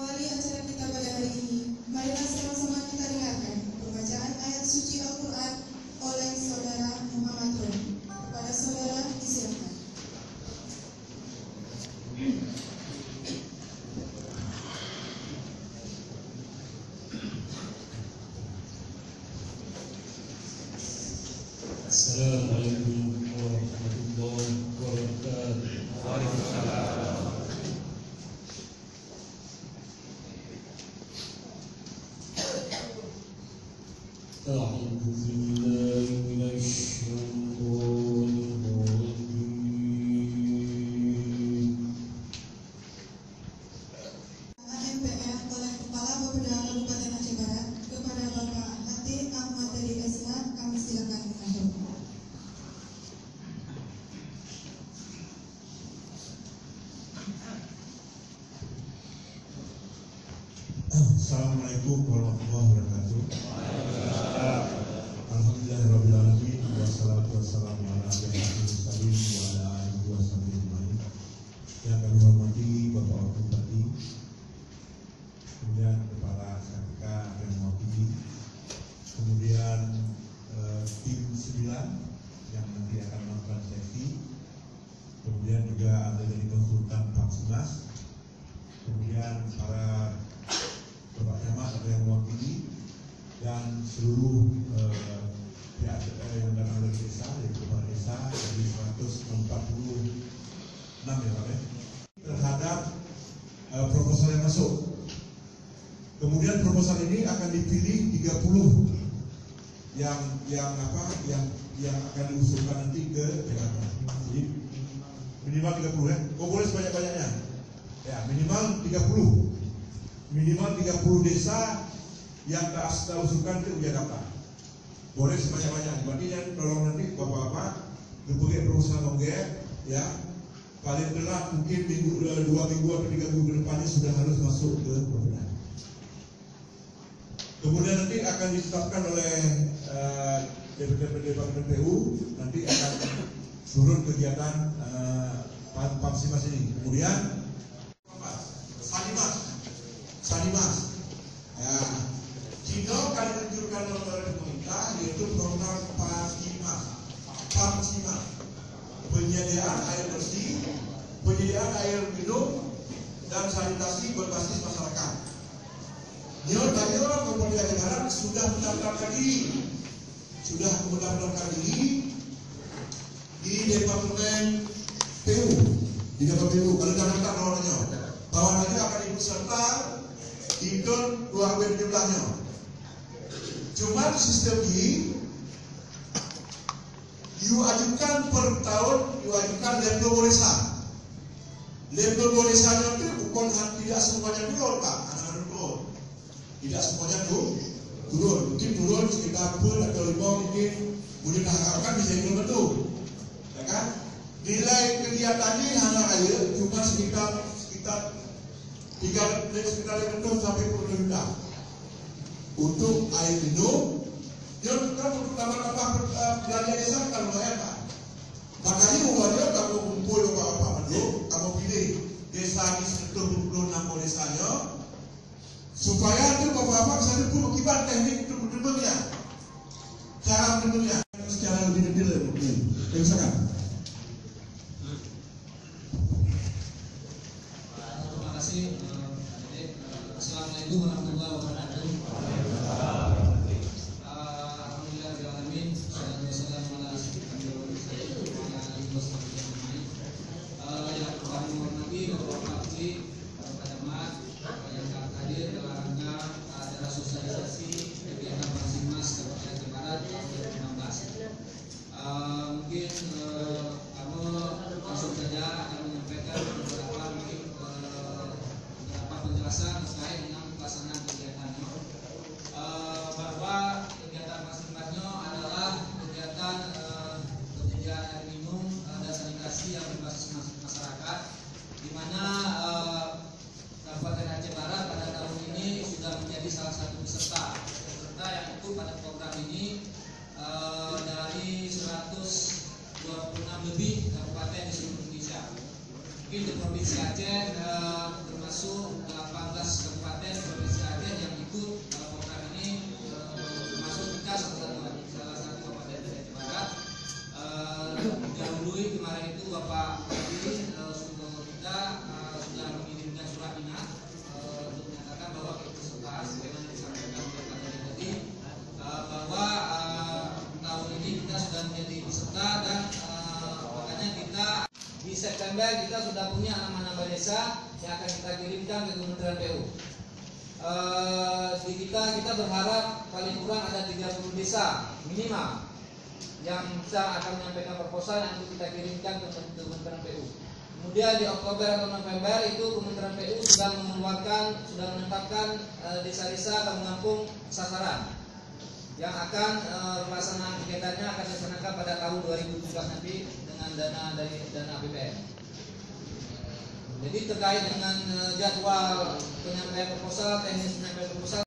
Mengawali acara kita pada hari ini, marilah sama-sama kita dengarkan pembacaan ayat suci Al-Quran oleh Saudara Muhammad Roni. Kepada saudara disilakan. Assalamualaikum warahmatullahi wabarakatuh. Waalaikumsalam. A'udzu billahi minasy syaithanir rajim. MPR oleh Kepala Bapeda Kabupaten Aceh Barat kepada Bapak Hati Ahmad Deli Esna, kami silakan mengatur. Assalamualaikum warahmatullahi wabarakatuh. Alhamdulillahirrahmanirrahim. Wassalatu wassalamu ala asyrofil mursalin wa ala alihi wa sahbihi ajmain. Yang kami hormati Bapak Wakil Bupati, kemudian Kepala KPK yang mewakili, kemudian tim 9 yang nanti akan melakukan seleksi, kemudian juga ada dari konsultan Paksimas, kemudian para Bapak Camat atau yang mewakili, dan seluruh pihak yang datang dari desa, yaitu kepala desa dari 146 ya Pak ya, terhadap proposal yang masuk. Kemudian proposal ini akan dipilih 30 yang akan diusulkan nanti ke Jakarta. Jadi minimal 30 ya. Kok boleh sebanyak-banyaknya? Ya, minimal 30 desa yang kita usulkan ke Jakarta. Boleh sebanyak-banyak. Berarti yang tolong nanti bapak-bapak berbagai proposal longgar ya. Paling telat mungkin 2 minggu atau 3 minggu ke depannya sudah harus masuk ke Provinsi. Kemudian nanti akan ditetapkan oleh DPD PU, nanti akan turun kegiatan Paksimas ini. Kemudian Sanimas ya, jika akan diluncurkan oleh pemerintah, yaitu program Paksimas, penyediaan air bersih, penyediaan air minum, dan sanitasi berbasis masyarakat. Nyatanya Kabupaten Aceh Barat sudah mendaftarkan diri di Departemen PU, kalau daftar nomornya, bahwa nanti akan ikut serta di tahun 2017-nya. Cuma sistem ini diwajibkan per tahun, diwajibkan level bolesa. Level bolesanya itu bukan tidak semuanya turun Pak, anak-anak turun. Tidak semuanya turun. Mungkin turun sekitar 10 atau 5 mungkin kita harapkan bisa turun betul. Ya kan? Nilai kegiatannya hanya air cuma sekitar 3 sampai 10 juta untuk air minum. Dia kan untuk tambah-tambah belanja desa kalau lumayan Pak. Makanya uangnya kamu kumpul apa dulu, kamu pilih desa di 126 desanya, supaya itu bapak-bapak bisa berkibar teknik untuk menentunya, cara menentunya secara lebih detail mungkin. Misalkan. Terima kasih. Assalamualaikum warahmatullahi wabarakatuh. Alhamdulillahirrahmanirrahim. Assalamualaikum warahmatullahi wabarakatuh. Yang kami hormati Bapak Bupati, Bapak Camat, yang hadir dalam rangka acara sosialisasi kegiatan Paksimas Kabupaten Aceh Barat tahun 2016. Mungkin kamu langsung saja akan menyampaikan beberapa penjelasan terkait dengan pelaksanaan kegiatannya, bahwa kegiatan Paksimasnya adalah kegiatan penyediaan air minum dan sanitasi yang berbasis masyarakat, di mana Kabupaten Aceh Barat pada tahun ini sudah menjadi salah satu peserta yang ikut pada program ini dari 126 lebih kabupaten di seluruh Indonesia. Mungkin di Provinsi Aceh termasuk 18 kabupaten Provinsi Aceh yang ikut program ini, termasuk kita salah satu kabupaten Aceh Barat. Dahului kemarin itu Bapak Presiden kita sudah mengirimkan surat minat untuk menyatakan bahwa keikutsertaan sebagaimana disampaikan oleh Pak tadi bahwa tahun ini kita sudah menjadi peserta dan makanya kita di September kita sudah punya nama-nama desa yang akan kita kirimkan ke Kementerian PU. Di kita berharap paling kurang ada 30 desa minimal yang bisa akan menyampaikan proposal yang untuk kita kirimkan ke Kementerian PU. Kemudian di Oktober atau November itu Kementerian PU sudah menetapkan desa-desa atau kampung sasaran yang akan pelaksanaan kegiatannya akan dilaksanakan pada tahun 2017 nanti dengan dana APBN. Jadi terkait dengan jadwal penyampaian proposal, teknis penyampaian proposal